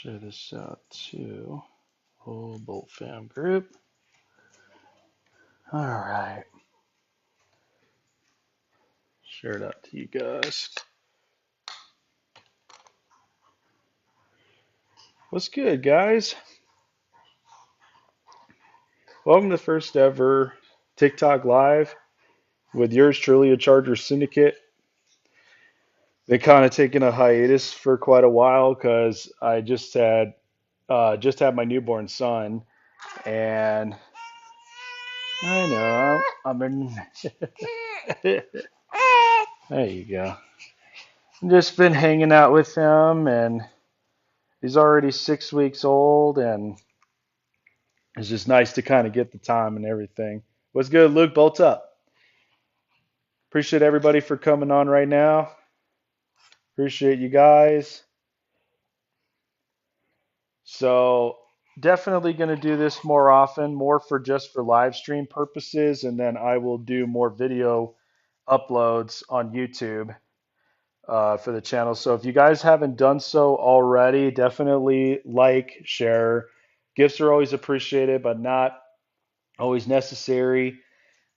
share this out to whole Bolt fam group. All right. Share it out to you guys. What's good, guys? Welcome to the first ever TikTok Live with yours truly, a Chargers Syndicate. They kind of taken a hiatus for quite a while because I just had my newborn son, and I know I'm in. There you go. Just been hanging out with him, and he's already 6 weeks old, and it's just nice to kind of get the time and everything. What's good, Luke? Bolt up. Appreciate everybody for coming on right now. Appreciate you guys. So definitely going to do this more often, more for just for live stream purposes, and then I will do more video uploads on YouTube for the channel. So if you guys haven't done so already, definitely like, share. Gifts are always appreciated, but not always necessary.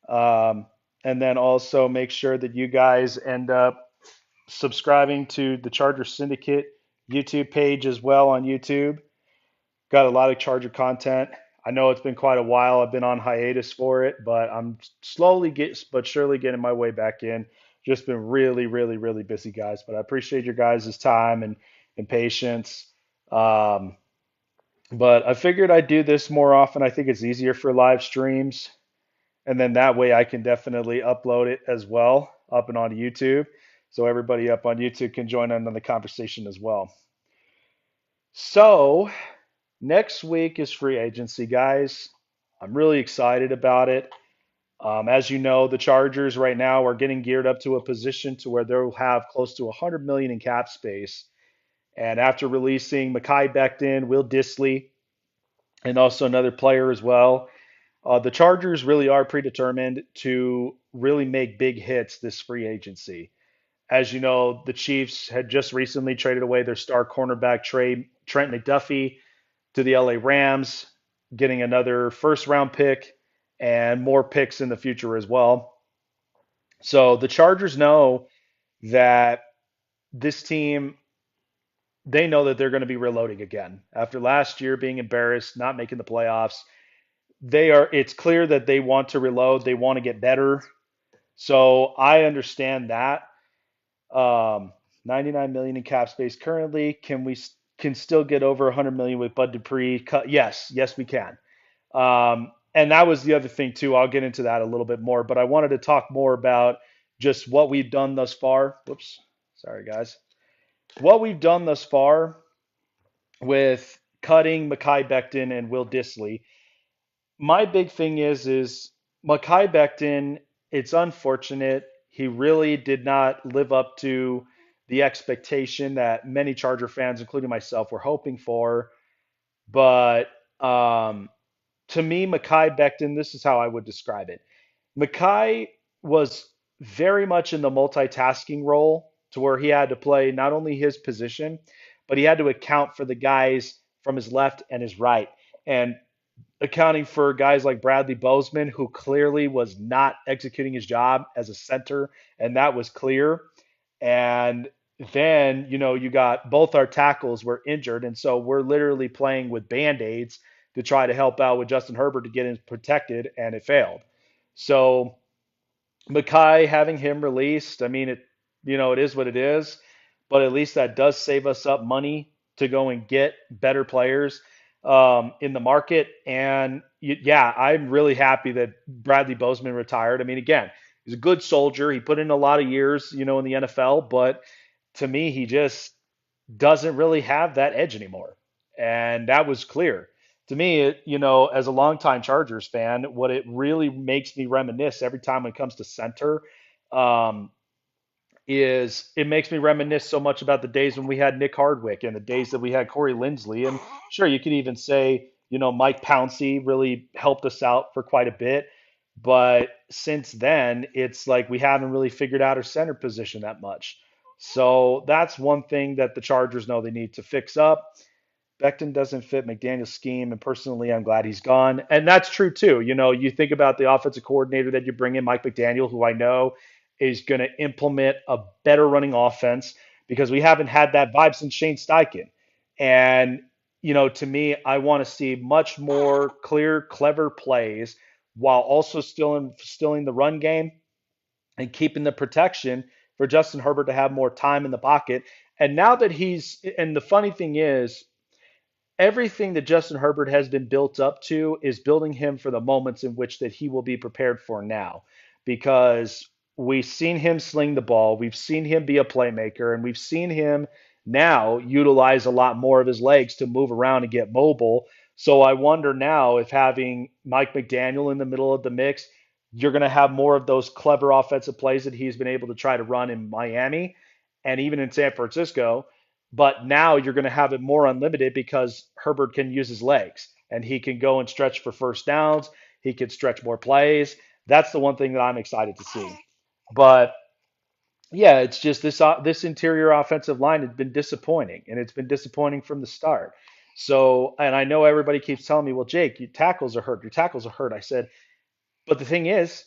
Um, and then also make sure that you guys end up subscribing to the Charger Syndicate YouTube page as well on YouTube. Got a lot of Charger content. I know it's been quite a while. I've been on hiatus for it, but I'm but surely getting my way back in. Just been really, really, really busy, guys. But I appreciate your guys' time and patience. Um, but I figured I'd do this more often. I think it's easier for live streams. And then that way I can definitely upload it as well up and onto YouTube. So everybody up on YouTube can join in on the conversation as well. So next week is free agency, guys. I'm really excited about it. As you know, the Chargers right now are getting geared up to a position to where they'll have close to 100 million in cap space. And after releasing Mekhi Becton, Will Dissly, and also another player as well, the Chargers really are predetermined to really make big hits this free agency. As you know, the Chiefs had just recently traded away their star cornerback Trent McDuffie to the LA Rams, getting another first round pick and more picks in the future as well. So the Chargers know that this team, they know that they're going to be reloading again. After last year being embarrassed, not making the playoffs, it's clear that they want to reload, they want to get better. So I understand that. 99 million in cap space currently. Can still get over 100 million with Bud Dupree? Yes, we can. And that was the other thing too. I'll get into that a little bit more, but I wanted to talk more about just what we've done thus far. Whoops, sorry guys. What we've done thus far with cutting Mekhi Becton and Will Dissly. My big thing is Mekhi Becton. It's unfortunate he really did not live up to the expectation that many Charger fans, including myself, were hoping for. But to me, Mekhi Becton, this is how I would describe it. Mekhi was very much in the multitasking role to where he had to play not only his position, but he had to account for the guys from his left and his right. And accounting for guys like Bradley Bozeman, who clearly was not executing his job as a center, and that was clear. And then, you got both our tackles were injured, and so we're literally playing with band-aids to try to help out with Justin Herbert to get him protected, and it failed. So Mekhi having him released, I mean, it is what it is, but at least that does save us up money to go and get better players in the market. And yeah, I'm really happy that Bradley Bozeman retired. I mean, again, he's a good soldier. He put in a lot of years, in the NFL, but to me, he just doesn't really have that edge anymore. And that was clear. To me, as a longtime Chargers fan, what it really makes me reminisce every time when it comes to center um, is it makes me reminisce so much about the days when we had Nick Hardwick and the days that we had Corey Linsley. And sure, you could even say, Mike Pouncey really helped us out for quite a bit. But since then, it's like we haven't really figured out our center position that much. So that's one thing that the Chargers know they need to fix up Becton doesn't fit McDaniel's scheme, and personally, I'm glad he's gone. And that's true too. You think about the offensive coordinator that you bring in, Mike McDaniel, who I know is going to implement a better running offense because we haven't had that vibe since Shane Steichen. And to me, I want to see much more clear, clever plays while also still instilling the run game and keeping the protection for Justin Herbert to have more time in the pocket. And now that and the funny thing is, everything that Justin Herbert has been built up to is building him for the moments in which that he will be prepared for now, because we've seen him sling the ball, we've seen him be a playmaker, and we've seen him now utilize a lot more of his legs to move around and get mobile. So I wonder now if having Mike McDaniel in the middle of the mix, you're going to have more of those clever offensive plays that he's been able to try to run in Miami and even in San Francisco, but now you're going to have it more unlimited because Herbert can use his legs and he can go and stretch for first downs. He can stretch more plays. That's the one thing that I'm excited to see. But yeah, it's just this interior offensive line has been disappointing, and it's been disappointing from the start. So, and I know everybody keeps telling me, "Well, Jake, your tackles are hurt. Your tackles are hurt." I said, but the thing is,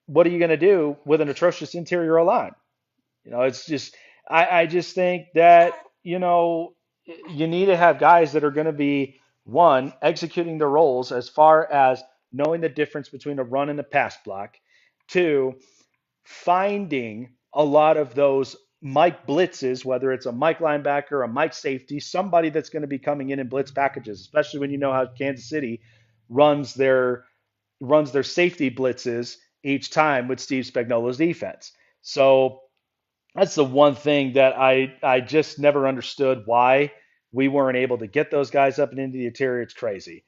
what are you going to do with an atrocious interior line? It's just I just think that you need to have guys that are going to be one executing their roles as far as knowing the difference between a run and a pass block, two finding a lot of those Mike blitzes, whether it's a Mike linebacker, a Mike safety, somebody that's going to be coming in blitz packages, especially when you know how Kansas City runs their runs their safety blitzes each time with Steve Spagnuolo's defense. So that's the one thing that I just never understood why we weren't able to get those guys up and into the interior. It's crazy.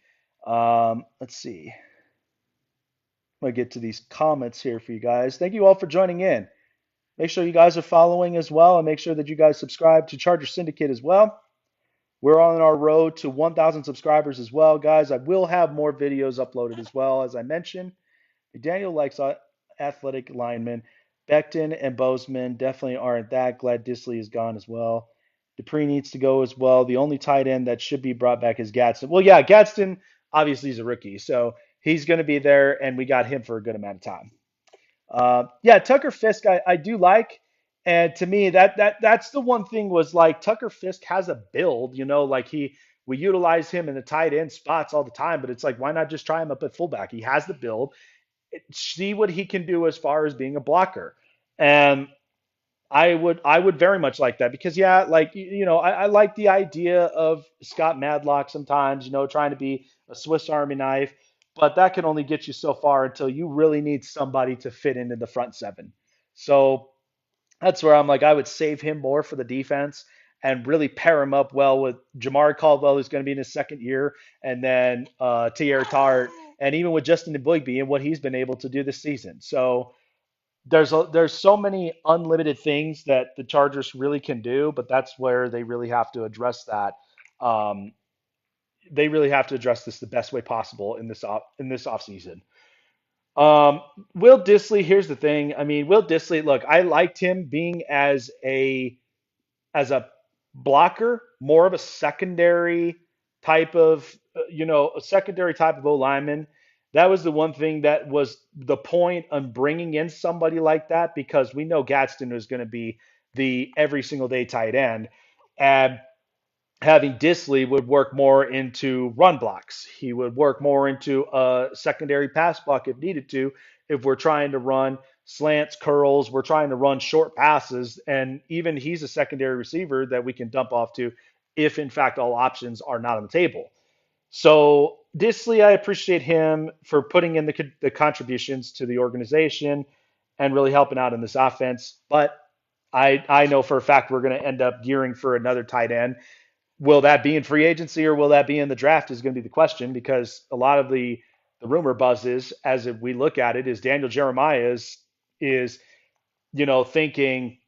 Let's see. I'm gonna get to these comments here for you guys. Thank you all for joining in. Make sure you guys are following as well, and make sure that you guys subscribe to Chargers Syndicate as well. We're on our road to 1,000 subscribers as well, guys. I will have more videos uploaded as well, as I mentioned. McDaniel likes athletic linemen. Becton and Bozeman definitely aren't that. Glad Disley is gone as well. Dupree needs to go as well. The only tight end that should be brought back is Gadsden. Well, yeah, Gadsden obviously is a rookie, so he's going to be there, and we got him for a good amount of time. Yeah, Tucker Fisk, I do like, and to me that's the one thing was like Tucker Fisk has a build, like we utilize him in the tight end spots all the time, but it's like why not just try him up at fullback? He has the build, see what he can do as far as being a blocker. And I would very much like that because yeah, like I like the idea of Scott Madlock sometimes, trying to be a Swiss Army knife, but that can only get you so far until you really need somebody to fit into the front seven. So that's where I'm like I would save him more for the defense and really pair him up well with Jamari Caldwell, who's going to be in his second year, and then Tierra Tart, and even with Justin Boygby and what he's been able to do this season. So there's so many unlimited things that the Chargers really can do, but that's where they really have to address that. Um, they really have to address this the best way possible in this offseason. Will Disley, here's the thing. I mean, Will Disley, look, I liked him being as a blocker, more of a secondary type of, a secondary type of O lineman. That was the one thing that was the point on bringing in somebody like that because we know Gadsden was going to be the every single day tight end. And having Disley would work more into run blocks. He would work more into a secondary pass block if needed to. If we're trying to run slants, curls, we're trying to run short passes, and even he's a secondary receiver that we can dump off to if, in fact, all options are not on the table. So Disley, I appreciate him for putting in the contributions to the organization and really helping out in this offense. But I know for a fact we're going to end up gearing for another tight end. Will that be in free agency or will that be in the draft is going to be the question because a lot of the rumor buzz is, as we look at it, is Daniel Jeremiah is thinking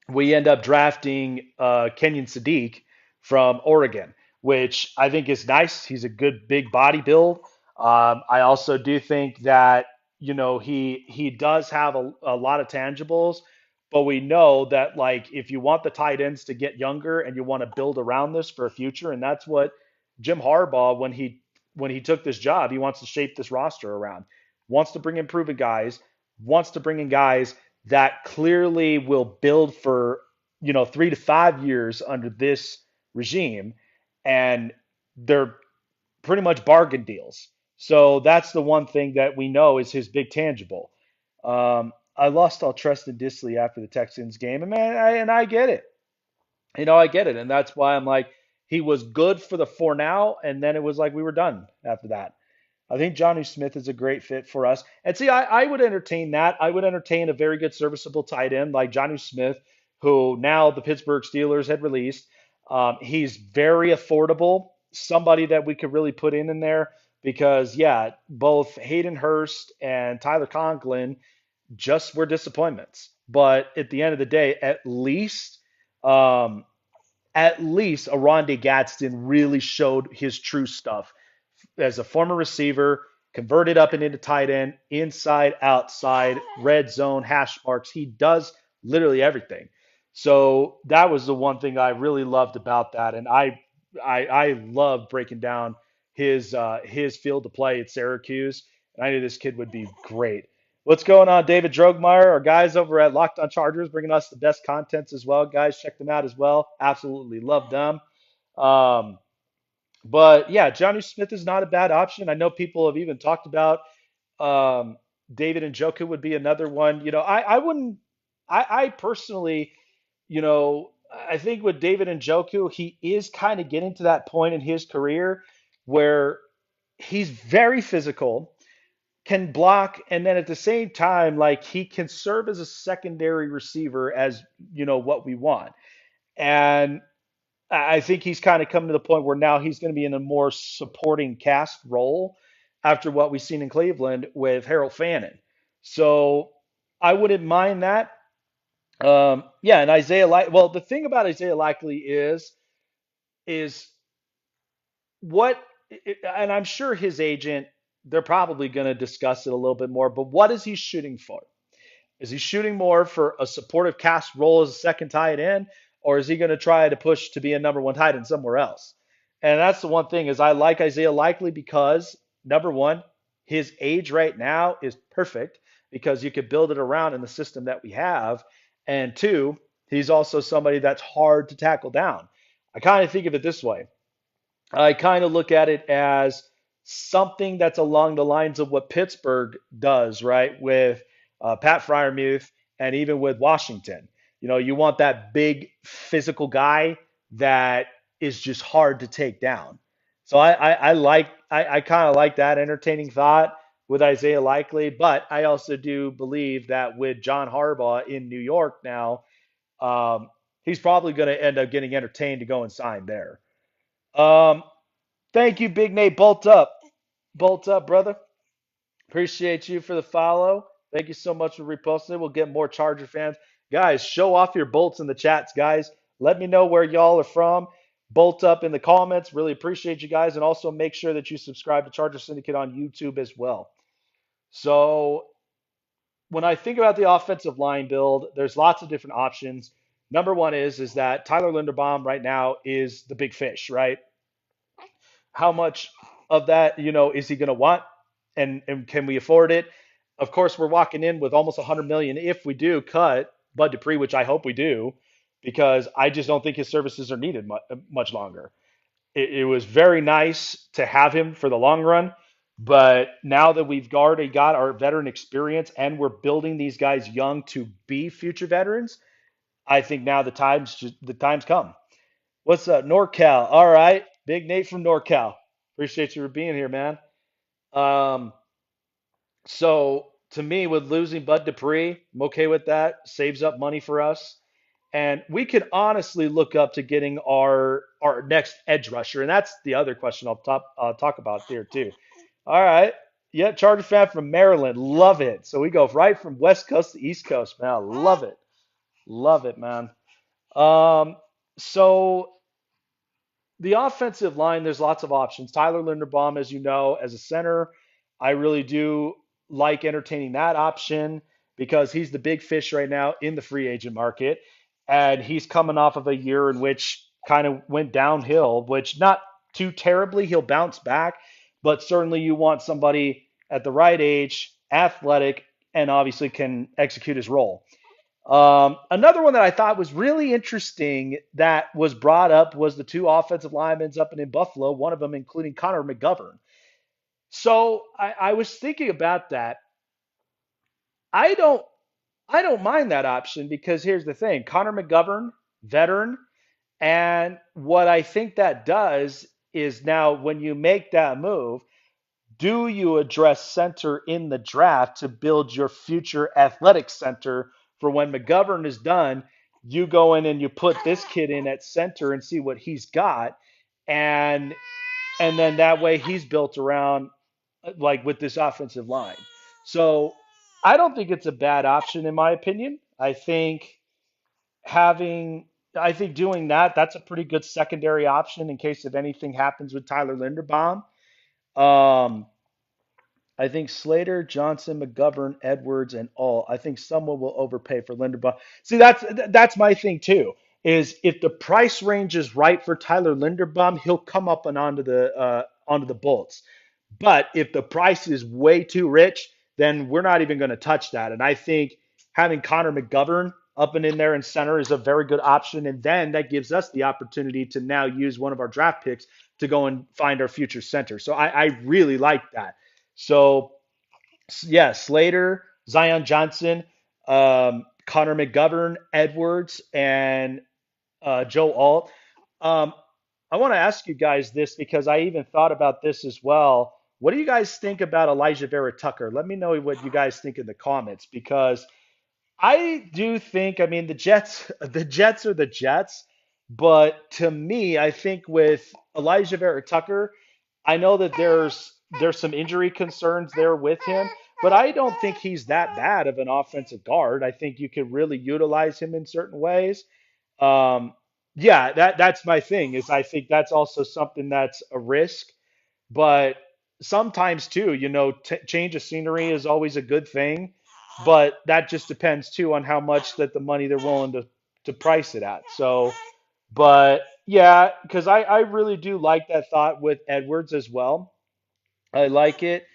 we end up drafting Kenyon Sadiq from Oregon, which I think is nice. He's a good big body build. I also do think that he does have a lot of tangibles, But we know that like if you want the tight ends to get younger and you want to build around this for a future, and that's what Jim Harbaugh when he took this job, he wants to shape this roster around. Wants to bring in proven guys, wants to bring in guys that clearly will build for 3 to 5 years under this regime, and they're pretty much bargain deals. So that's the one thing that we know is his big tangible. I lost all trust in Disley after the Texans game, and man, I get it. I get it, and that's why I'm like, he was good for now, and then it was like we were done after that. I think Johnny Smith is a great fit for us. And see, I would entertain that. I would entertain a very good serviceable tight end like Johnny Smith, who now the Pittsburgh Steelers had released. He's very affordable, somebody that we could really put in there because, yeah, both Hayden Hurst and Tyler Conklin just were disappointments. But at the end of the day, um, at least Aronde Gadsden really showed his true stuff as a former receiver, converted up and into tight end, inside, outside, red zone, hash marks. He does literally everything. So that was the one thing I really loved about that, and I love breaking down his field to play at Syracuse, and I knew this kid would be great. What's going on, David Drogmeyer? Our guys over at Locked On Chargers bringing us the best contents as well. Guys, check them out as well. Absolutely love them. Um, but yeah, Johnny Smith is not a bad option. I know people have even talked about um, David and Njoku would be another one. I wouldn't. I personally, I think with David and Njoku, he is kind of getting to that point in his career where he's very physical, can block, and then at the same time, like he can serve as a secondary receiver as what we want. And I think he's kind of come to the point where now he's going to be in a more supporting cast role after what we've seen in Cleveland with Harold Fannin. So I wouldn't mind that. Yeah, and well, the thing about Isaiah Likely is what, and I'm sure his agent, they're probably going to discuss it a little bit more, but what is he shooting for? Is he shooting more for a supportive cast role as a second tight end, or is he going to try to push to be a number one tight end somewhere else? And that's the one thing is I like Isaiah Likely because number one, his age right now is perfect because you could build it around in the system that we have. And two, he's also somebody that's hard to tackle down. I kind of think of it this way. I kind of look at it as something that's along the lines of what Pittsburgh does, right? With Pat Fryermuth and even with Washington. You want that big physical guy that is just hard to take down. So I kind of like that entertaining thought with Isaiah Likely, but I also do believe that with John Harbaugh in New York now, um, he's probably going to end up getting entertained to go and sign there. Um, Thank you, Big Nate. Bolt up, brother. Appreciate you for the follow. Thank you so much for reposting it. We'll get more Charger fans. Guys, show off your bolts in the chats, guys. Let me know where y'all are from. Bolt up in the comments. Really appreciate you guys. And also make sure that you subscribe to Charger Syndicate on YouTube as well. So when I think about the offensive line build, there's lots of different options. Number one is that Tyler Linderbaum right now is the big fish, right? How much of that, is he going to want, and can we afford it? Of course, we're walking in with almost 100 million if we do cut Bud Dupree, which I hope we do, because I just don't think his services are needed much longer. It was very nice to have him for the long run, but now that we've already got our veteran experience and we're building these guys young to be future veterans, I think now the time's come. What's up, NorCal? All right, Big Nate from NorCal. Appreciate you for being here, man. Um, so to me, with losing Bud Dupree, I'm okay with that. Saves up money for us, and we could honestly look up to getting our next edge rusher, and that's the other question talk about here too. All right, yeah, Charger fan from Maryland, love it. So we go right from West Coast to East Coast, man. Love it, man. Um, so the offensive line, there's lots of options. Tyler Linderbaum, as you know, as a center, I really do like entertaining that option. because he's the big fish right now in the free agent market. And he's coming off of a year in which kind of went downhill, which not too terribly. He'll bounce back, but certainly you want somebody at the right age, athletic, and obviously can execute his role. Another one that I thought was really interesting that was brought up was the two offensive linemen up in Buffalo, one of them including Connor McGovern. So I was thinking about that. I don't I don't mind that option because here's the thing: Connor McGovern, veteran, and what I think that does is now when you make that move, do you address center in the draft to build your future athletic center for when McGovern is done? You go in and you put this kid in at center and see what he's got, and and then that way he's built around like with this offensive line. So I don't think it's a bad option in my opinion. Having I think doing that's a pretty good secondary option in case if anything happens with Tyler Linderbaum. Um, I think Slater, Johnson, McGovern, Edwards, and all. I think someone will overpay for Linderbaum. See, that's my thing too. Is if the price range is right for Tyler Linderbaum, he'll come up and onto the Bolts. But if the price is way too rich, then we're not even going to touch that. And I think having Connor McGovern up and in there in center is a very good option. And then that gives us the opportunity to now use one of our draft picks to go and find our future center. So I really like that. So yeah, Slater, Zion Johnson, Connor McGovern, Edwards, and Joe Alt. Um, I want to ask you guys this because I even thought about this as well. What do you guys think about Elijah Vera Tucker? Let me know what you guys think in the comments because I do think, I mean, the Jets are the Jets, but to me, I think with Elijah Vera Tucker, I know that there's some injury concerns there with him, but I don't think he's that bad of an offensive guard. I think you could really utilize him in certain ways. Um, yeah, that's my thing. Is I think that's also something that's a risk, but sometimes too, change of scenery is always a good thing, but that just depends too on how much that the money they're willing to price it at. So, but yeah, because I really do like that thought with Edwards as well. I like it.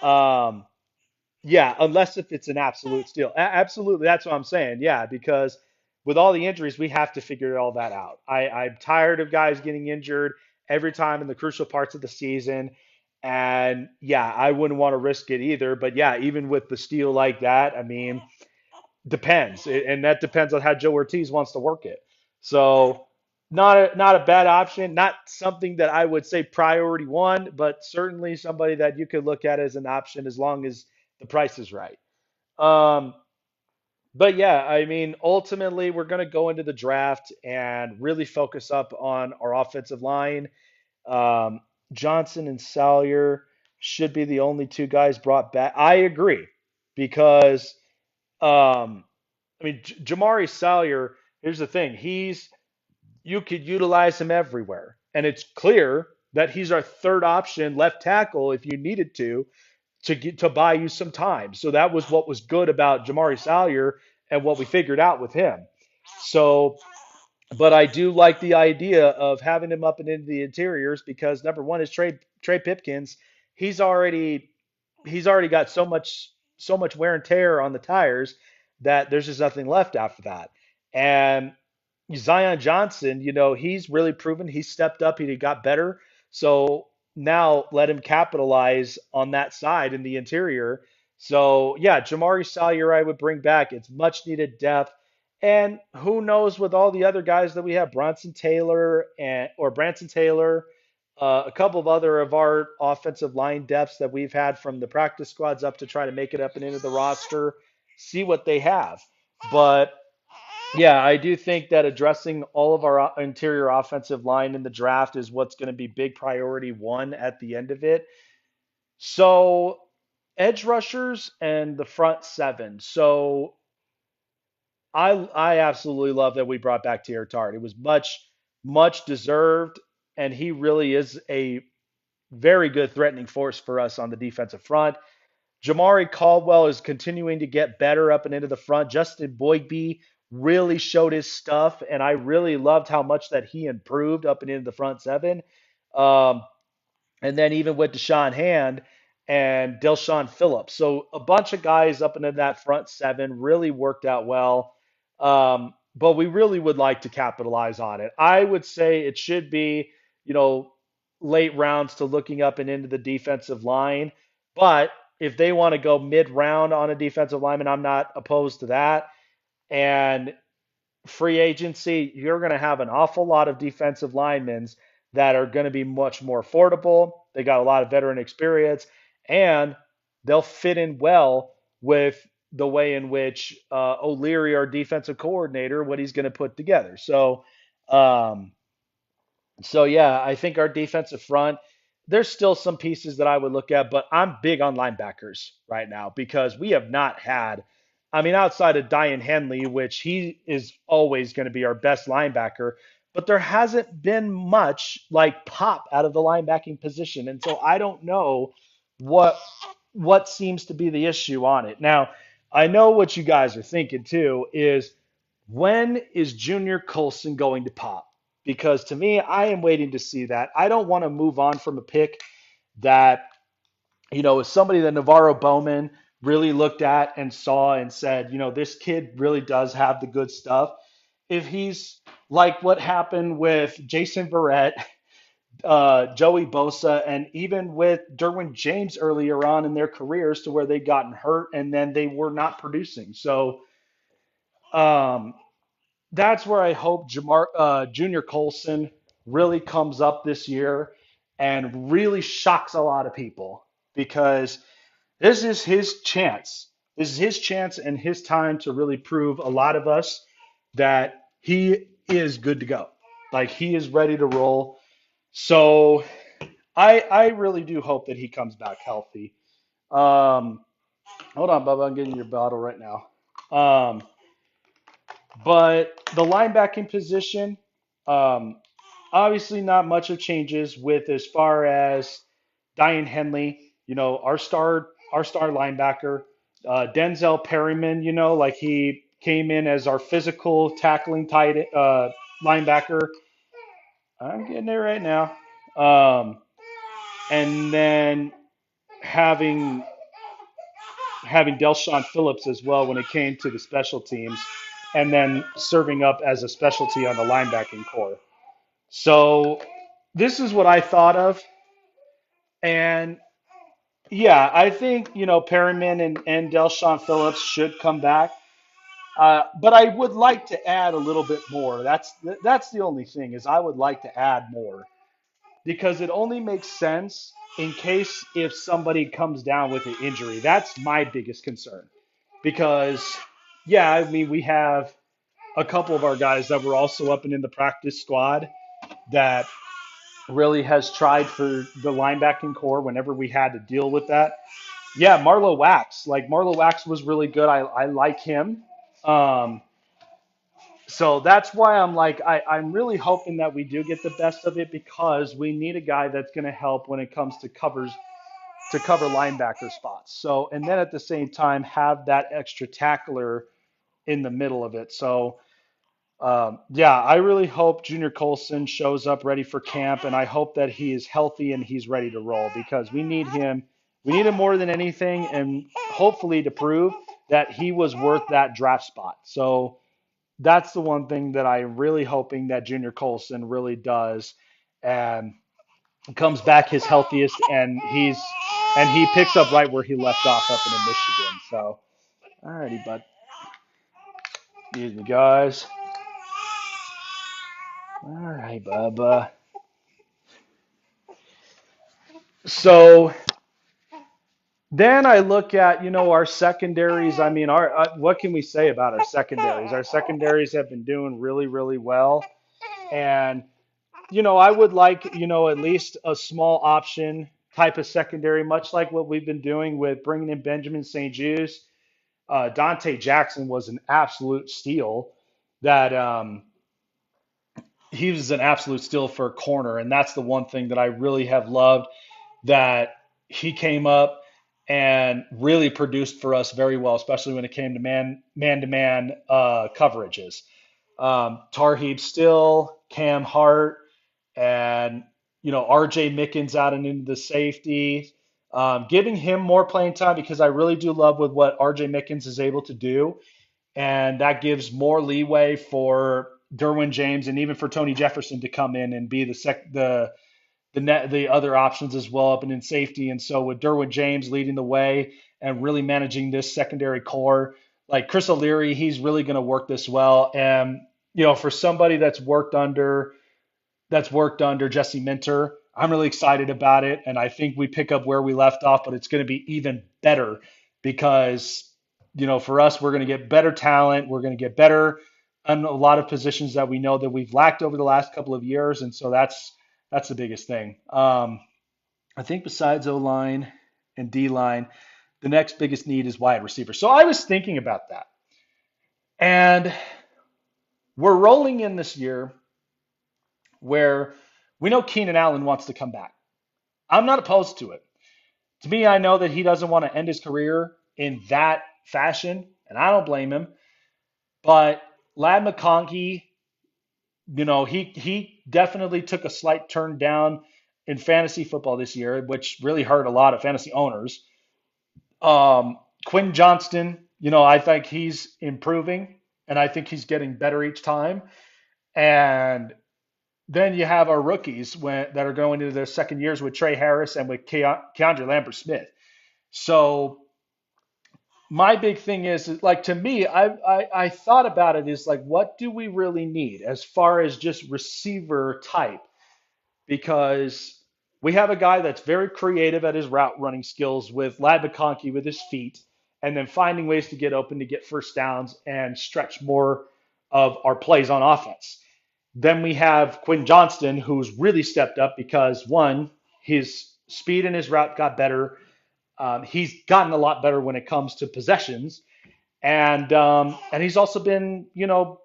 Um, yeah, unless if it's an absolute steal. Absolutely, that's what I'm saying. Yeah, because with all the injuries, we have to figure all that out. I'm tired of guys getting injured every time in the crucial parts of the season. And yeah, I wouldn't want to risk it either. But yeah, even with the steal like that, I mean, depends. And that depends on how Joe Ortiz wants to work it. So not a bad option, not something that I would say priority one, but certainly somebody that you could look at as an option as long as the price is right. Um, but yeah, I mean, ultimately, we're going to go into the draft and really focus up on our offensive line. Um, Johnson and Salyer should be the only two guys brought back. I agree because, I mean, Jamari Salyer, here's the thing. You could utilize him everywhere. And it's clear that he's our third option left tackle if you needed to buy you some time. So that was what was good about Jamari Salyer and what we figured out with him. So, but I do like the idea of having him up and into the interiors because number one is Trey Pipkins. He's already he's already got so much wear and tear on the tires that there's just nothing left after that. And Zion Johnson, he's really proven he stepped up, he got better. So now let him capitalize on that side in the interior. So yeah, Jamari Salyer I would bring back. It's much needed depth. And who knows with all the other guys that we have, Branson Taylor, a couple of other of our offensive line depths that we've had from the practice squads up to try to make it up and into the roster, see what they have. But yeah, I do think that addressing all of our interior offensive line in the draft is what's going to be big priority one at the end of it. So, edge rushers and the front seven. So, I absolutely love that we brought back Tier Tart. It was much deserved, and he really is a very good threatening force for us on the defensive front. Jamari Caldwell is continuing to get better up and into the front. Justin Boygby really showed his stuff, and I really loved how much that he improved up and into the front seven. Um, and then even with Deshaun Hand and Delshon Phillips. So a bunch of guys up into that front seven really worked out well. But we really would like to capitalize on it. I would say it should be, you know, late rounds to looking up and into the defensive line. But if they want to go mid round on a defensive lineman, I'm not opposed to that. And free agency, you're going to have an awful lot of defensive linemen that are going to be much more affordable. They got a lot of veteran experience, and they'll fit in well with the way in which O'Leary, our defensive coordinator, what he's going to put together. Um, so yeah, I think our defensive front, there's still some pieces that I would look at, but I'm big on linebackers right now because we have not had, I mean, outside of Diane Henley, which he is always going to be our best linebacker, but there hasn't been much like pop out of the linebacking position. And so I don't know what what seems to be the issue on it. Now, I know what you guys are thinking too is when is Junior Colson going to pop? Because to me, I am waiting to see that. I don't want to move on from a pick that, is somebody that Navarro Bowman really looked at and saw and said, this kid really does have the good stuff. If he's like what happened with Jason Verrett, Joey Bosa, and even with Derwin James earlier on in their careers to where they'd gotten hurt and then they were not producing. So, um, that's where I hope Junior Colson really comes up this year and really shocks a lot of people because this is his chance. This is his chance and his time to really prove a lot of us that he is good to go. Like he is ready to roll. So I really do hope that he comes back healthy. Um, hold on, Bubba, I'm getting your bottle right now. But the linebacking position, um, obviously not much of changes with as far as Diane Henley, our star linebacker, Denzel Perryman, like he came in as our physical tackling tight linebacker. I'm getting it right now. Um, and then having having Delshon Phillips as well when it came to the special teams, and then serving up as a specialty on the linebacking core. So this is what I thought of, and yeah, I think Perryman and Delshon Phillips should come back. But I would like to add a little bit more. That's the only thing is I would like to add more because it only makes sense in case if somebody comes down with an injury. That's my biggest concern because yeah, I mean we have a couple of our guys that were also up and in the practice squad that really has tried for the linebacking core whenever we had to deal with that. Yeah, Marlo Wax. Like Marlo Wax was really good. I like him. Um, so that's why I'm like I'm really hoping that we do get the best of it because we need a guy that's going to help when it comes to cover linebacker spots. So and then at the same time have that extra tackler in the middle of it. So yeah, I really hope Junior Colson shows up ready for camp, and I hope that he is healthy and he's ready to roll because we need him. We need him more than anything, and hopefully to prove that he was worth that draft spot. So that's the one thing that I'm really hoping that Junior Colson really does, and comes back his healthiest, and he picks up right where he left off up in Michigan. So, alrighty, bud. Excuse me, guys. All right, Bubba. So then I look at, our secondaries. I mean, what can we say about our secondaries? Our secondaries have been doing really, really well. And, I would like, at least a small option type of secondary, much like what we've been doing with bringing in Benjamin St. Juice. Dante Jackson was an absolute steal that he was an absolute steal for a corner. And that's the one thing that I really have loved that he came up. and really produced for us very well, especially when it came to man-to-man coverages. Tarheeb Still, Cam Hart, and R.J. Mickens out and into the safety, giving him more playing time because I really do love with what R.J. Mickens is able to do, and that gives more leeway for Derwin James and even for Tony Jefferson to come in and be the other options as well up and in safety. And so with Derwin James leading the way and really managing this secondary core, like Chris O'Leary, he's really going to work this well. And for somebody that's worked under Jesse Minter, I'm really excited about it. And I think we pick up where we left off, but it's going to be even better because, for us, we're going to get better talent. We're going to get better on a lot of positions that we know that we've lacked over the last couple of years. And so that's the biggest thing. I think besides O line and D line, the next biggest need is wide receiver. So I was thinking about that. And we're rolling in this year where we know Keenan Allen wants to come back. I'm not opposed to it. To me, I know that he doesn't want to end his career in that fashion, and I don't blame him. But Lad McConkey, he definitely took a slight turn down in fantasy football this year, which really hurt a lot of fantasy owners. Quinn Johnston, I think he's improving, and I think he's getting better each time. And then you have our rookies that are going into their second years with Trey Harris and with Keandre Lambert Smith. So my big thing is like to me, I thought about it is like, what do we really need as far as just receiver type? Because we have a guy that's very creative at his route running skills with Lad McConkey with his feet, and then finding ways to get open to get first downs and stretch more of our plays on offense. Then we have Quinn Johnston, who's really stepped up because one, his speed and his route got better. He's gotten a lot better when it comes to possessions, and he's also been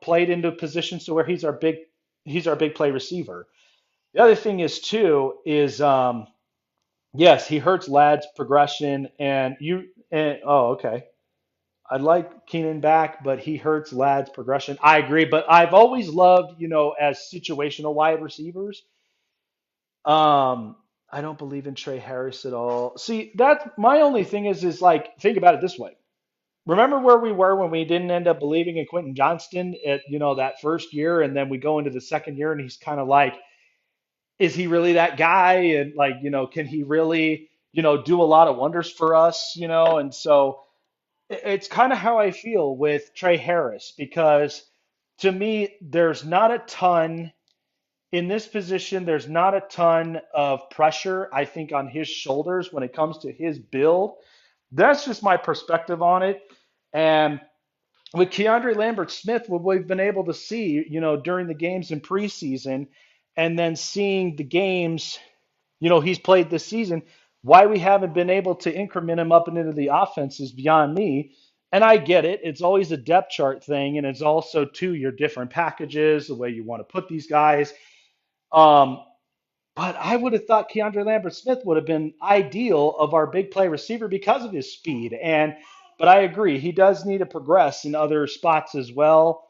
played into positions to where he's our big play receiver. The other thing is too is yes, he hurts Lad's progression, oh, okay. I'd like Keenan back, but he hurts Lad's progression. I agree, but I've always loved, as situational wide receivers. Um, I don't believe in Trey Harris at all. See, that's my only thing is like think about it this way. Remember where we were when we didn't end up believing in Quentin Johnston at that first year, and then we go into the second year, and he's kind of like, is he really that guy? And like, can he really, do a lot of wonders for us? And so it's kind of how I feel with Trey Harris because to me, there's not a ton in this position. There's not a ton of pressure, I think, on his shoulders when it comes to his build. That's just my perspective on it. And with Keandre Lambert Smith, what we've been able to see, during the games in preseason, and then seeing the games, he's played this season, why we haven't been able to increment him up and into the offense is beyond me. And I get it. It's always a depth chart thing, and it's also too your different packages, the way you want to put these guys. Um, but I would have thought Keandre Lambert Smith would have been ideal of our big play receiver because of his speed. But I agree, he does need to progress in other spots as well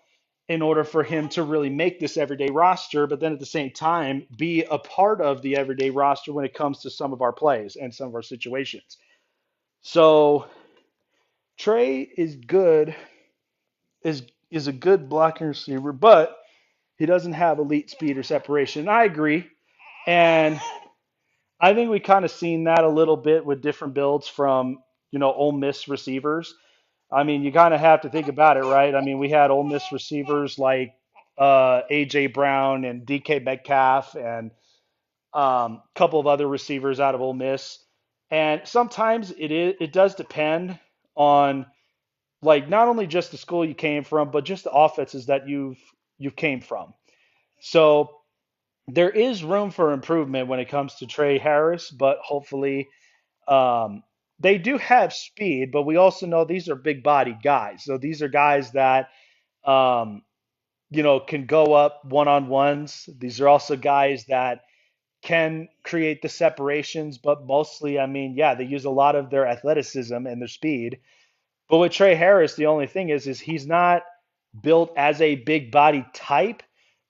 in order for him to really make this everyday roster, but then at the same time be a part of the everyday roster when it comes to some of our plays and some of our situations. So Trey is a good blocking receiver, but he doesn't have elite speed or separation. And I agree. And I think we kind of seen that a little bit with different builds from, Ole Miss receivers. I mean, you kind of have to think about it, right? I mean, we had Ole Miss receivers like AJ Brown and DK Metcalf and a couple of other receivers out of Ole Miss. And sometimes it does depend on like not only just the school you came from, but just the offenses that you've came from. So there is room for improvement when it comes to Trey Harris, but hopefully they do have speed, but we also know these are big bodied guys. So these are guys that um, can go up one on ones. These are also guys that can create the separations, but mostly, I mean, yeah, they use a lot of their athleticism and their speed. But with Trey Harris, the only thing is he's not built as a big body type,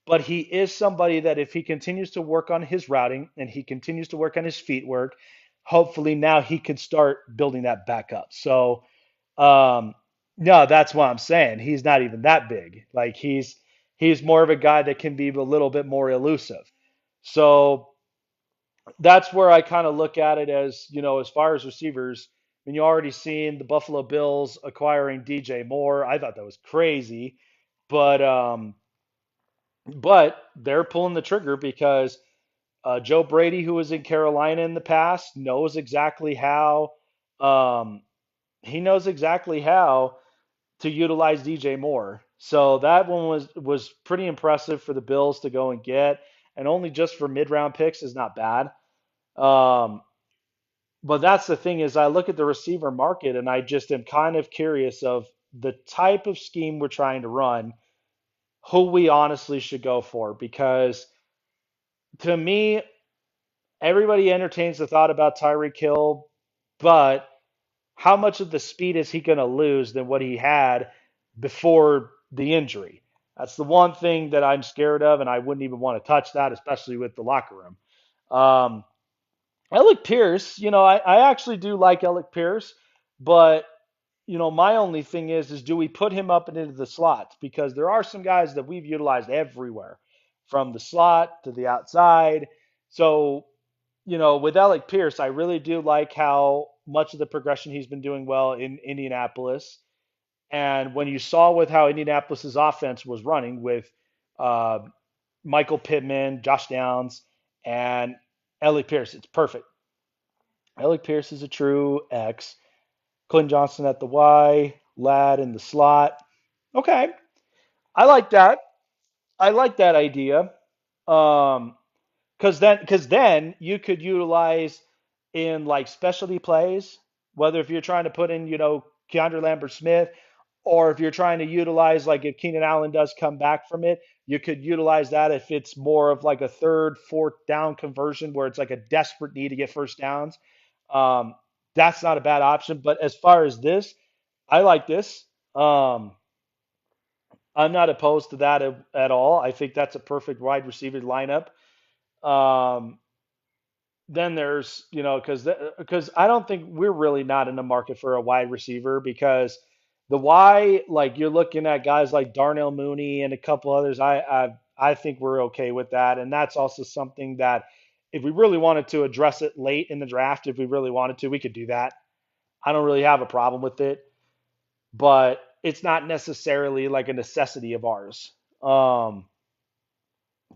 but he is somebody that if he continues to work on his routing and he continues to work on his feet work, hopefully now he could start building that back up. So, um, no, that's what I'm saying. He's not even that big. Like he's more of a guy that can be a little bit more elusive. So that's where I kind of look at it as, as far as receivers. I mean, you already seen the Buffalo Bills acquiring DJ Moore. I thought that was crazy, but they're pulling the trigger because Joe Brady, who was in Carolina in the past, knows exactly how um, he knows exactly how to utilize DJ Moore. So that one was pretty impressive for the Bills to go and get, and only just for mid round picks is not bad. Um, but that's the thing is I look at the receiver market and I just am kind of curious of the type of scheme we're trying to run, who we honestly should go for because to me everybody entertains the thought about Tyreek Hill, but how much of the speed is he going to lose than what he had before the injury? That's the one thing that I'm scared of, and I wouldn't even want to touch that, especially with the locker room. Um, Alec Pierce, I actually do like Alec Pierce, but my only thing is do we put him up and into the slots? Because there are some guys that we've utilized everywhere, from the slot to the outside. So, with Alec Pierce, I really do like how much of the progression he's been doing well in Indianapolis. And when you saw with how Indianapolis's offense was running with uh, Michael Pittman, Josh Downs, and Alec Pierce, it's perfect. Alec Pierce is a true X. Clinton Johnson at the Y, Ladd in the slot. Okay, I like that. I like that idea. Um, because then you could utilize in like specialty plays, whether if you're trying to put in, Keandre Lambert Smith, or if you're trying to utilize like if Keenan Allen does come back from it, you could utilize that if it's more of like a third, fourth down conversion where it's like a desperate need to get first downs. Um, that's not a bad option. But as far as this, I like this. Um, I'm not opposed to that at all. I think that's a perfect wide receiver lineup. Um, then there's, because I don't think we're really not in the market for a wide receiver because the why, like you're looking at guys like Darnell Mooney and a couple others. I think we're okay with that, and that's also something that if we really wanted to address it late in the draft, if we really wanted to, we could do that. I don't really have a problem with it, but it's not necessarily like a necessity of ours.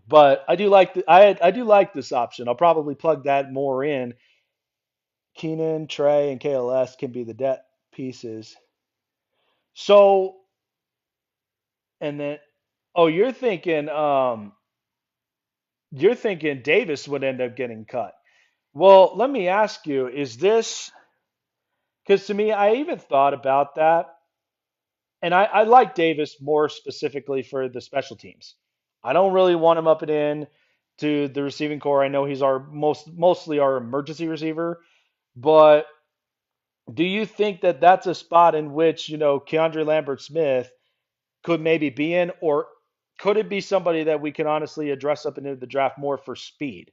But I do like this option. I'll probably plug that more in. Keenan, Trey, and KLS can be the depth pieces. So, and then, oh, you're thinking Davis would end up getting cut. Well, let me ask you, is this, because to me, I even thought about that, and I like Davis more specifically for the special teams. I don't really want him up and in to the receiving core. I know he's our mostly our emergency receiver, but do you think that that's a spot in which, Keandre Lambert Smith could maybe be in, or could it be somebody that we can honestly address up into the draft more for speed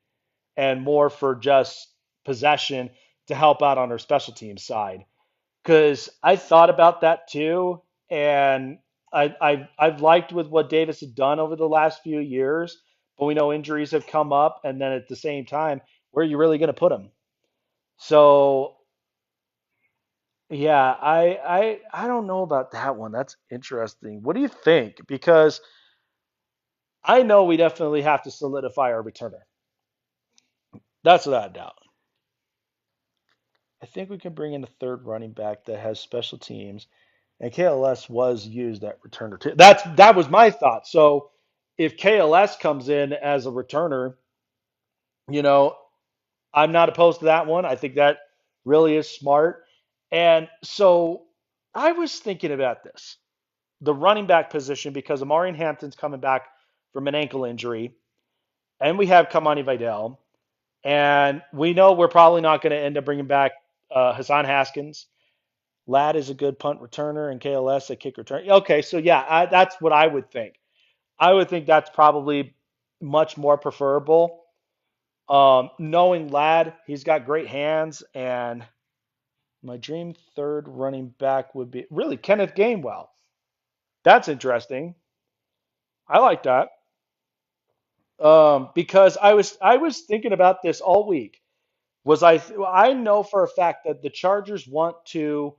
and more for just possession to help out on our special teams side? Because I thought about that too, and I've liked with what Davis had done over the last few years, but we know injuries have come up, and then at the same time, where are you really going to put him? So yeah, I don't know about that one. That's interesting. What do you think? Because I know we definitely have to solidify our returner. That's without a doubt. I think we can bring in a third running back that has special teams, and KLS was used at returner too. That was my thought. So if KLS comes in as a returner, you know, I'm not opposed to that one. I think that really is smart. And so I was thinking about this. The running back position because Amari Hampton's coming back from an ankle injury, and we have Kamani Vidal. And we know we're probably not going to end up bringing back Hassan Haskins. Ladd is a good punt returner and KLS a kick return. Okay, so yeah, that's what I would think. I would think that's probably much more preferable. Knowing Ladd, he's got great hands, and my dream third running back would be really Kenneth Gainwell. That's interesting. I like that. Because I was thinking about this all week. I know for a fact that the Chargers want to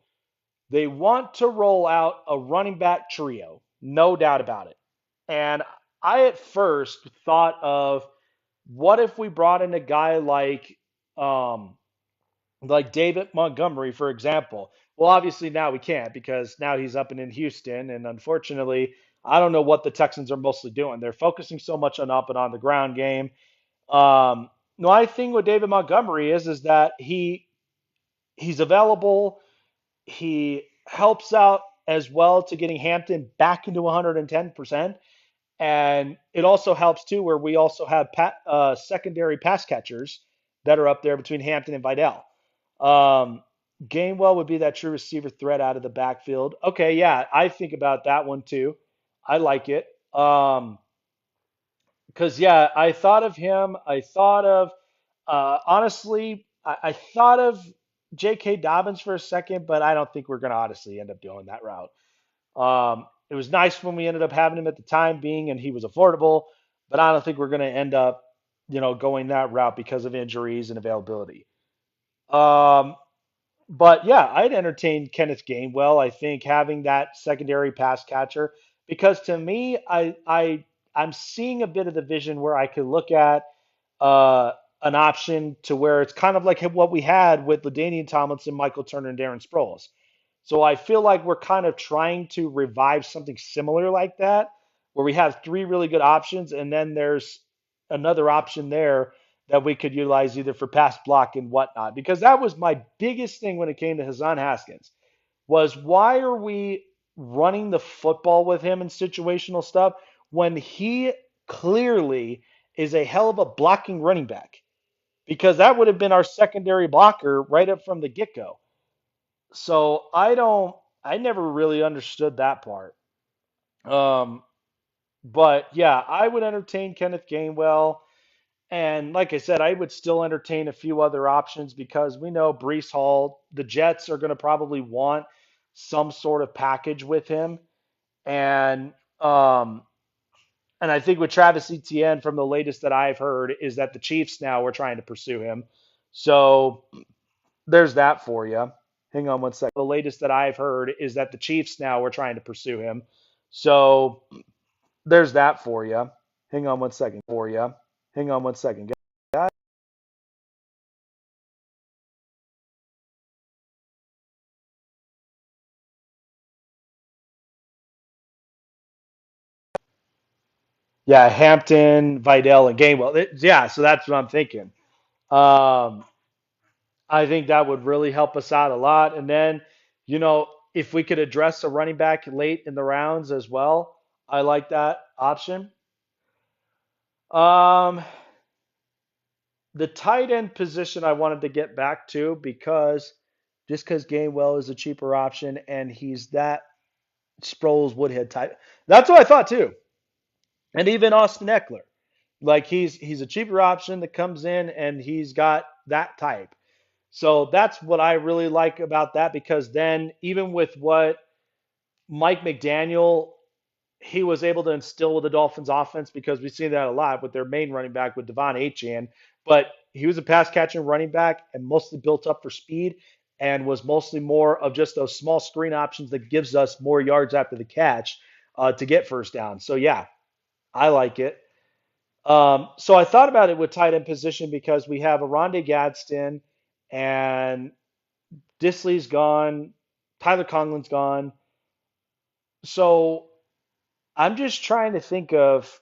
roll out a running back trio, no doubt about it. And I at first thought of what if we brought in a guy um, like David Montgomery, for example. Well, obviously now we can't because now he's up and in Houston, and unfortunately, I don't know what the Texans are mostly doing. They're focusing so much on up and on the ground game. My thing with David Montgomery is that he's available. He helps out as well to getting Hampton back into 110%. And it also helps too, where we also have secondary pass catchers that are up there between Hampton and Vidal. Um, Gainwell would be that true receiver threat out of the backfield. Okay, yeah, I think about that one too. I like it. Because yeah, I thought of him. I thought of honestly, I thought of J.K. Dobbins for a second, but I don't think we're going to honestly end up doing that route. It was nice when we ended up having him at the time being, and he was affordable, but I don't think we're going to end up, going that route because of injuries and availability. Um, but yeah, I'd entertain Kenneth Gainwell. I think having that secondary pass catcher, because to me, I'm seeing a bit of the vision where I could look at uh, an option to where it's kind of like what we had with LaDainian Tomlinson, Michael Turner, and Darren Sproles. So I feel like we're kind of trying to revive something similar like that, where we have three really good options, and then there's another option there that we could utilize either for pass block and whatnot. Because that was my biggest thing when it came to Hassan Haskins was why are we running the football with him in situational stuff when he clearly is a hell of a blocking running back? Because that would have been our secondary blocker right up from the get-go. So I never really understood that part. Um, but yeah, I would entertain Kenneth Gainwell. And like I said, I would still entertain a few other options because we know Brees Hall, the Jets are going to probably want some sort of package with him. And um, and I think with Travis Etienne, from the latest that I've heard, is that the Chiefs now are trying to pursue him. So there's that for you. Hang on one second. The latest that I've heard is that the Chiefs now are trying to pursue him. So there's that for you. Hang on one second. For you. Hang on one second. Yeah, Hampton, Vidal, and Gainwell. Yeah, so that's what I'm thinking. Um, I think that would really help us out a lot. And then, if we could address a running back late in the rounds as well, I like that option. Um, the tight end position I wanted to get back to just because Gainwell is a cheaper option and he's that Sproles Woodhead type. That's what I thought too. And even Austin Eckler. Like he's a cheaper option that comes in and he's got that type. So that's what I really like about that because then even with what Mike McDaniel he was able to instill with the Dolphins offense because we've seen that a lot with their main running back with Devon Achane. But he was a pass catching running back and mostly built up for speed and was mostly more of just those small screen options that gives us more yards after the catch to get first down. So yeah, I like it. So I thought about it with tight end position because we have Aronde Gadsden and Disley's gone, Tyler Conglin's gone. So I'm just trying to think of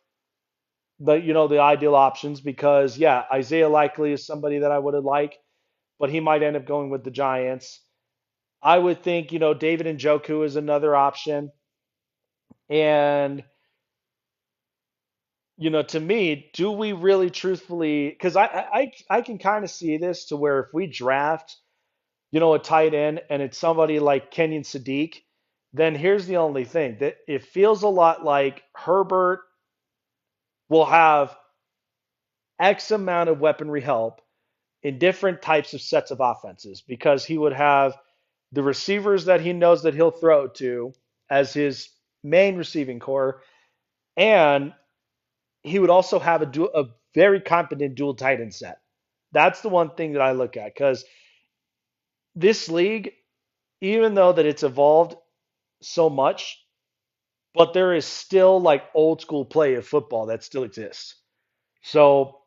the ideal options because yeah, Isaiah Likely is somebody that I would have liked, but he might end up going with the Giants. I would think David Njoku is another option, and to me, do we really truthfully? Because I can kind of see this to where if we draft, a tight end and it's somebody like Kenyon Sadiq, then here's the only thing that it feels a lot like Herbert will have X amount of weaponry help in different types of sets of offenses because he would have the receivers that he knows that he'll throw to as his main receiving core, and he would also have a very competent dual tight end set. That's the one thing that I look at because this league, even though that it's evolved so much, but there is still like old school play of football that still exists. So,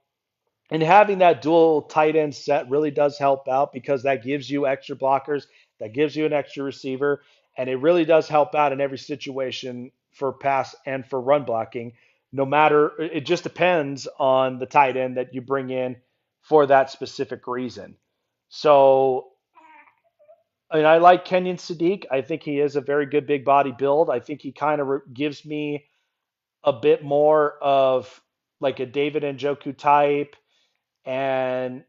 and having that dual tight end set really does help out because that gives you extra blockers, that gives you an extra receiver, and it really does help out in every situation for pass and for run blocking. No matter, it just depends on the tight end that you bring in for that specific reason. So, I mean, I like Kenyon Sadiq. I think he is a very good big body build. I think he kind of gives me a bit more of like a David Njoku type and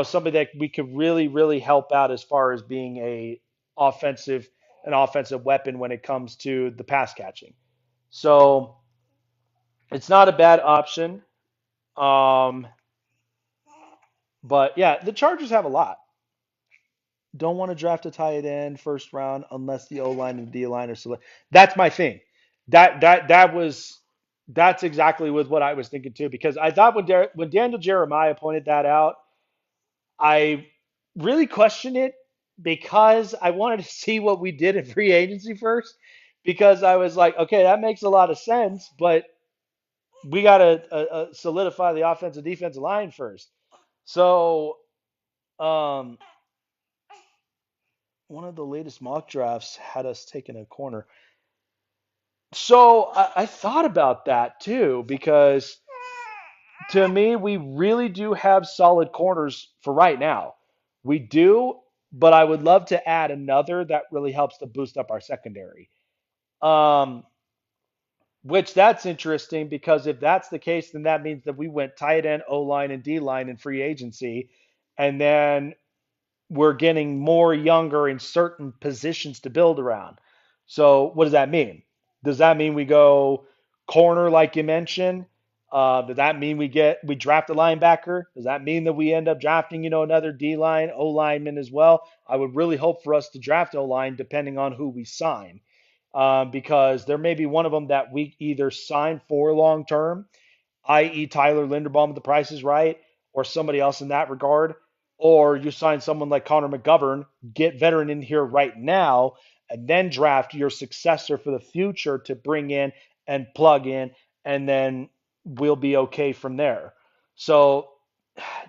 somebody that we could really really help out as far as being offensive an offensive weapon when it comes to the pass catching. So it's not a bad option. Um, but yeah, the Chargers have a lot. Don't want to draft a tight end first round unless the O line and D line are select. That's my thing. That's exactly with what I was thinking too. Because I thought when Daniel Jeremiah pointed that out, I really questioned it because I wanted to see what we did in free agency first. Because I was like, okay, that makes a lot of sense, but we got to solidify the offensive defensive line first. So, um, one of the latest mock drafts had us taking a corner. So I thought about that too because to me, we really do have solid corners for right now. We do, but I would love to add another that really helps to boost up our secondary. Um, which that's interesting because if that's the case, then that means that we went tight end, O line, and D line in free agency, and then we're getting more younger in certain positions to build around. So what does that mean? Does that mean we go corner like you mentioned? Does that mean we draft a linebacker? Does that mean that we end up drafting another D line, O lineman as well? I would really hope for us to draft O line depending on who we sign, because there may be one of them that we either sign for long term, i.e., Tyler Linderbaum, the price is right, or somebody else in that regard, or you sign someone like Connor McGovern, get veteran in here right now, and then draft your successor for the future to bring in and plug in, and then we'll be okay from there. So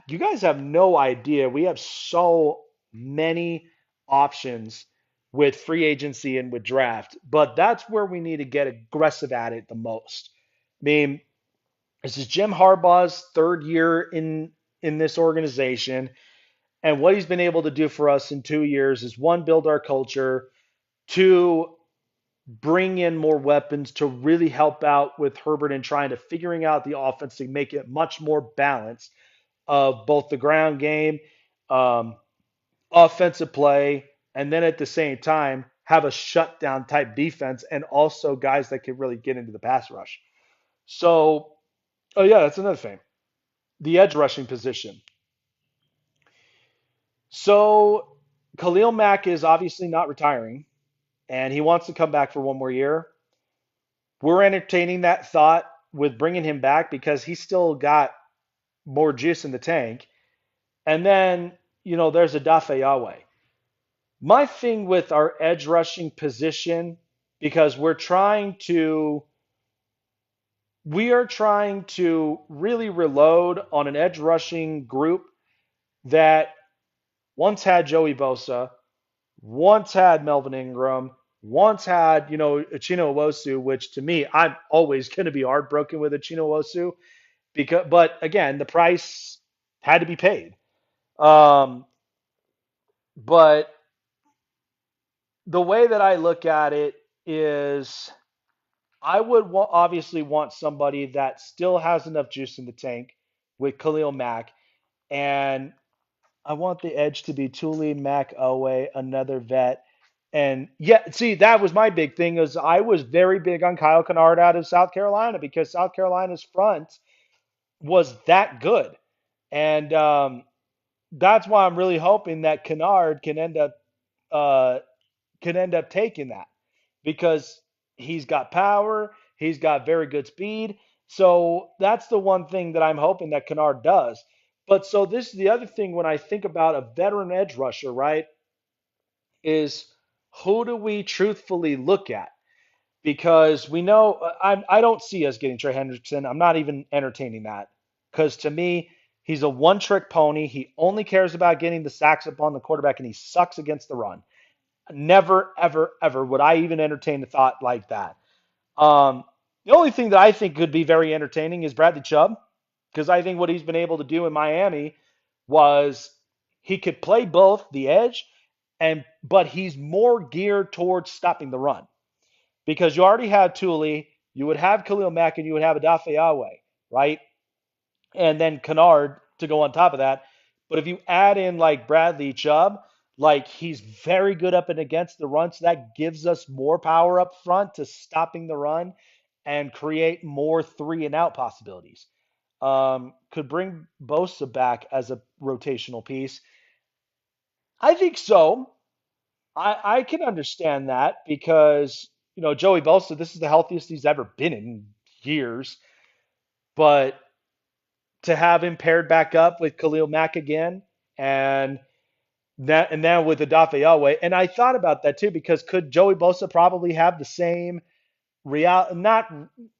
you guys have no idea. We have so many options with free agency and with draft, but that's where we need to get aggressive at it the most. I mean, this is Jim Harbaugh's third year in this organization, and what he's been able to do for us in 2 years is one, build our culture, two, bring in more weapons to really help out with Herbert and trying to figuring out the offense to make it much more balanced of both the ground game, um, offensive play, and then at the same time have a shutdown type defense and also guys that can really get into the pass rush. So, oh yeah, that's another thing. The edge rushing position. So Khalil Mack is obviously not retiring, and he wants to come back for one more year. We're entertaining that thought with bringing him back because he's still got more juice in the tank. And then, there's a Dafe Yahweh. My thing with our edge rushing position, because we are trying to really reload on an edge rushing group that once had Joey Bosa, once had Melvin Ingram, once had, Achino Owosu, which to me, I'm always going to be heartbroken with Achino Owosu but again, the price had to be paid. Um, but the way that I look at it is I would obviously want somebody that still has enough juice in the tank with Khalil Mack, and I want the edge to be Tuli Mack Owe, another vet. And yeah, see, that was my big thing is I was very big on Kyle Kennard out of South Carolina because South Carolina's front was that good. And that's why I'm really hoping that Kennard uh, can end up taking that because he's got power, he's got very good speed. So that's the one thing that I'm hoping that Kennard does. But so this is the other thing when I think about a veteran edge rusher, right? Is who do we truthfully look at? Because we know I don't see us getting Trey Hendrickson. I'm not even entertaining that because to me he's a one-trick pony. He only cares about getting the sacks up on the quarterback, and he sucks against the run. Never, ever, ever would I even entertain a thought like that. Um, the only thing that I think could be very entertaining is Bradley Chubb, because I think what he's been able to do in Miami was he could play both the edge and but he's more geared towards stopping the run because you already have Thule, you would have Khalil Mack, and you would have Adafe Yahweh, right? And then Kennard to go on top of that. But if you add in like Bradley Chubb, like he's very good up and against the run, so that gives us more power up front to stopping the run and create more three and out possibilities. Could bring Bosa back as a rotational piece. I think so. I can understand that because Joey Bosa, this is the healthiest he's ever been in years. But to have him paired back up with Khalil Mack again, and that and now with Adafe Yahweh, and I thought about that too because could Joey Bosa probably have the same not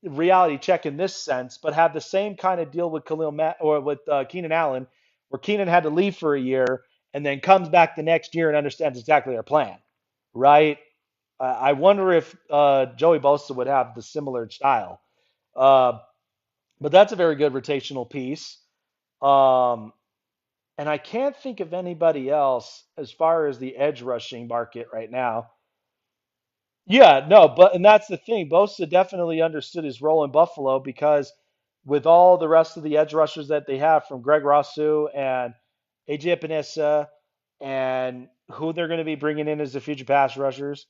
reality check in this sense, but have the same kind of deal with Khalil Mack or with Keenan Allen, where Keenan had to leave for a year and then comes back the next year and understands exactly our plan, right? I wonder if Joey Bosa would have the similar style. Uh, but that's a very good rotational piece. Um, and I can't think of anybody else as far as the edge rushing market right now. Yeah, no, but and that's the thing. Bosa definitely understood his role in Buffalo because with all the rest of the edge rushers that they have from Greg Rousseau and AJ Epinesa and who they're going to be bringing in as the future pass rushers.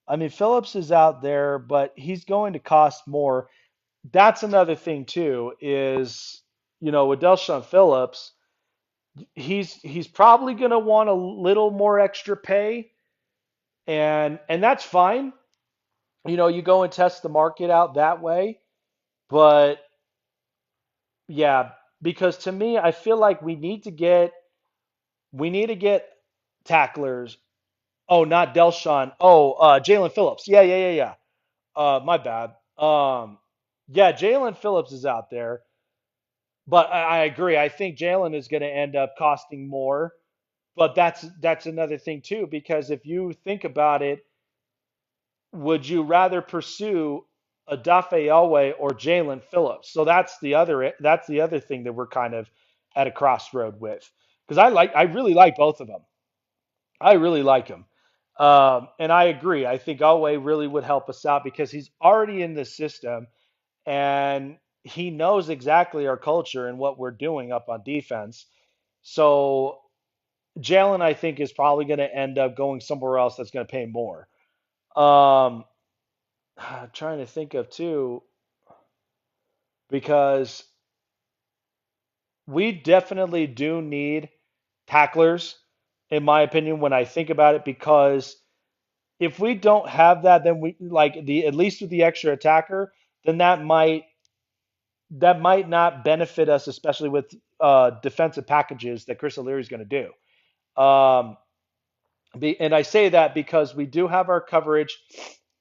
I mean, Phillips is out there, but he's going to cost more. That's another thing too, is with Delshon Phillips, he's probably going to want a little more extra pay, and that's fine. You go and test the market out that way, but yeah, because to me, I feel like we need to get tacklers. Oh, not Delshon. Oh, Jalen Phillips. Yeah, yeah, yeah, yeah. My bad. Yeah, Jalen Phillips is out there, but I agree. I think Jalen is going to end up costing more. But that's another thing too, because if you think about it, would you rather pursue Adafe Elway or Jalen Phillips? So that's the other thing that we're kind of at a crossroad with. Because I really like both of them. I really like him. And I agree. I think Elway really would help us out because he's already in the system and he knows exactly our culture and what we're doing up on defense. So Jalen, I think, is probably going to end up going somewhere else that's going to pay more. Um, trying to think of too, because we definitely do need tacklers, in my opinion, when I think about it, because if we don't have that, then we like the at least with the extra attacker, then that might not benefit us, especially with defensive packages that Chris O'Leary is going to do. And I say that because we do have our coverage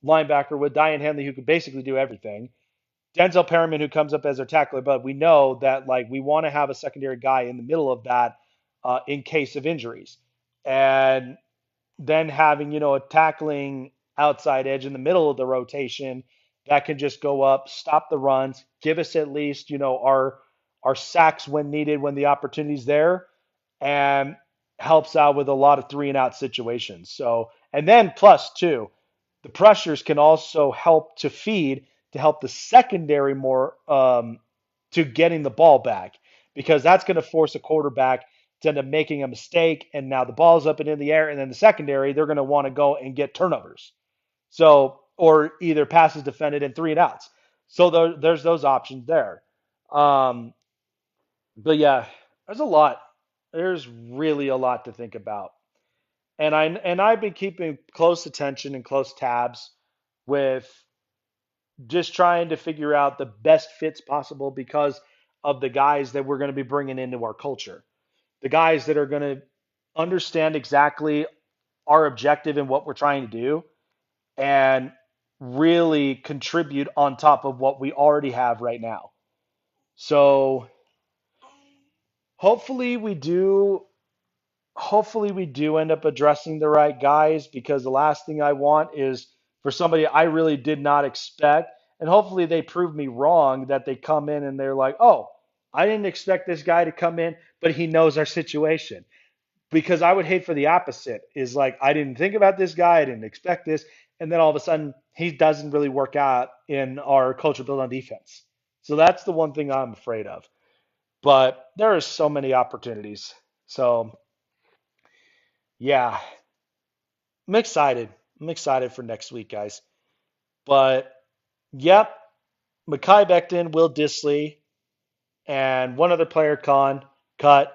linebacker with Diane Henley, who could basically do everything. Denzel Perryman, who comes up as our tackler, but we know that like we want to have a secondary guy in the middle of that in case of injuries, and then having a tackling outside edge in the middle of the rotation that can just go up, stop the runs, give us at least our sacks when needed when the opportunity's there, and helps out with a lot of three and out situations. So and then plus two. the pressures can also help to feed to help the secondary more to getting the ball back because that's going to force a quarterback to end up making a mistake and now the ball's up and in the air and then the secondary they're going to want to go and get turnovers. So or either passes defended and three and outs. So there's those options there. Um, but yeah, there's a lot. There's really a lot to think about. And I've been keeping close attention and close tabs with just trying to figure out the best fits possible because of the guys that we're going to be bringing into our culture. The guys that are going to understand exactly our objective and what we're trying to do and really contribute on top of what we already have right now. So hopefully we do hopefully we do end up addressing the right guys because the last thing I want is for somebody I really did not expect. And hopefully they prove me wrong that they come in and they're like, oh, I didn't expect this guy to come in, but he knows our situation. Because I would hate for the opposite is like, I didn't think about this guy, I didn't expect this. And then all of a sudden he doesn't really work out in our culture built on defense. So that's the one thing I'm afraid of. But there are so many opportunities. So yeah, I'm excited. I'm excited for next week, guys. But yep, Mackay Becton, Will Disley, and one other player cut.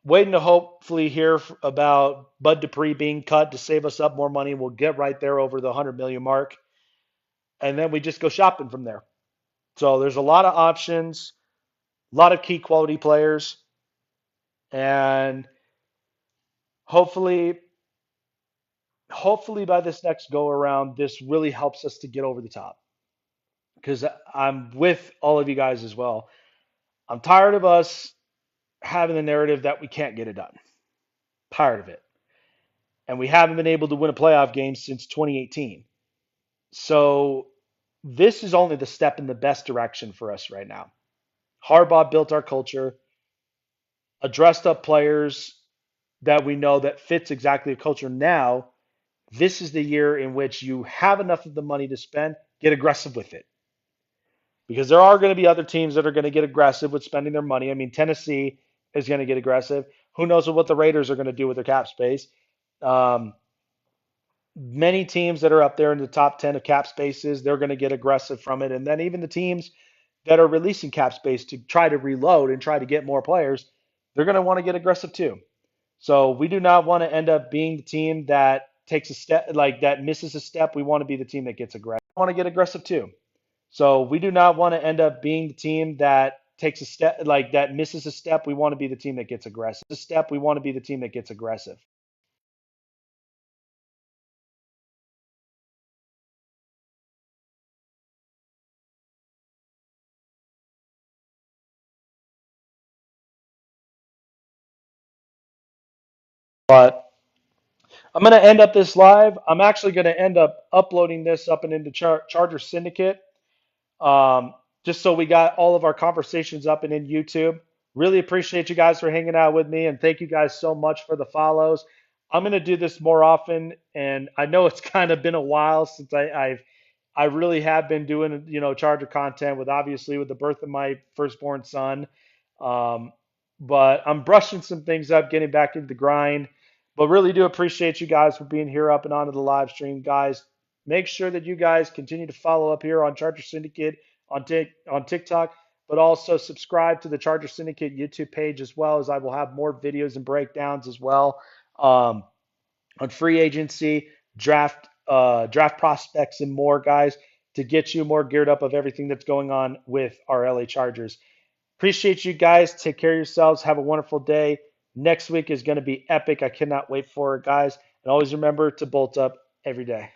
Waiting to hopefully hear about Bud Dupree being cut to save us up more money. We'll get right there over the 100 million mark, and then we just go shopping from there. So there's a lot of options, a lot of key quality players, and hopefully, hopefully by this next go around, this really helps us to get over the top. Because I'm with all of you guys as well. I'm tired of us having the narrative that we can't get it done. Tired of it. And we haven't been able to win a playoff game since 2018. So this is only the step in the best direction for us right now. Harbaugh built our culture, addressed up players that we know that fits exactly the culture. Now, this is the year in which you have enough of the money to spend, get aggressive with it. Because there are going to be other teams that are going to get aggressive with spending their money. I mean, Tennessee is going to get aggressive. Who knows what the Raiders are going to do with their cap space? Um, Many teams that are up there in the top 10 of cap spaces, they're going to get aggressive from it. And then even the teams that are releasing cap space to try to reload and try to get more players, they're going to want to get aggressive too. So we do not want to end up being the team that takes a step, like that misses a step. We want to be the team that gets aggressive. We want to get aggressive too. So we do not want to end up being the team that takes a step, like that misses a step. We want to be the team that gets aggressive. A step, we want to be the team that gets aggressive. But I'm going to end up this live. I'm actually going to end up uploading this up and into Chargers Syndicate. Just so we got all of our conversations up and in YouTube. Really appreciate you guys for hanging out with me, and thank you guys so much for the follows. I'm gonna do this more often, and I know it's kind of been a while since I really have been doing Charger content with obviously with the birth of my firstborn son. Um, but I'm brushing some things up, getting back into the grind. But really do appreciate you guys for being here up and onto the live stream, guys. Make sure that you guys continue to follow up here on Charger Syndicate on TikTok, but also subscribe to the Charger Syndicate YouTube page as well, as I will have more videos and breakdowns as well um, on free agency, draft prospects, and more, guys, to get you more geared up of everything that's going on with our LA Chargers. Appreciate you guys. Take care of yourselves. Have a wonderful day. Next week is going to be epic. I cannot wait for it, guys. And always remember to bolt up every day.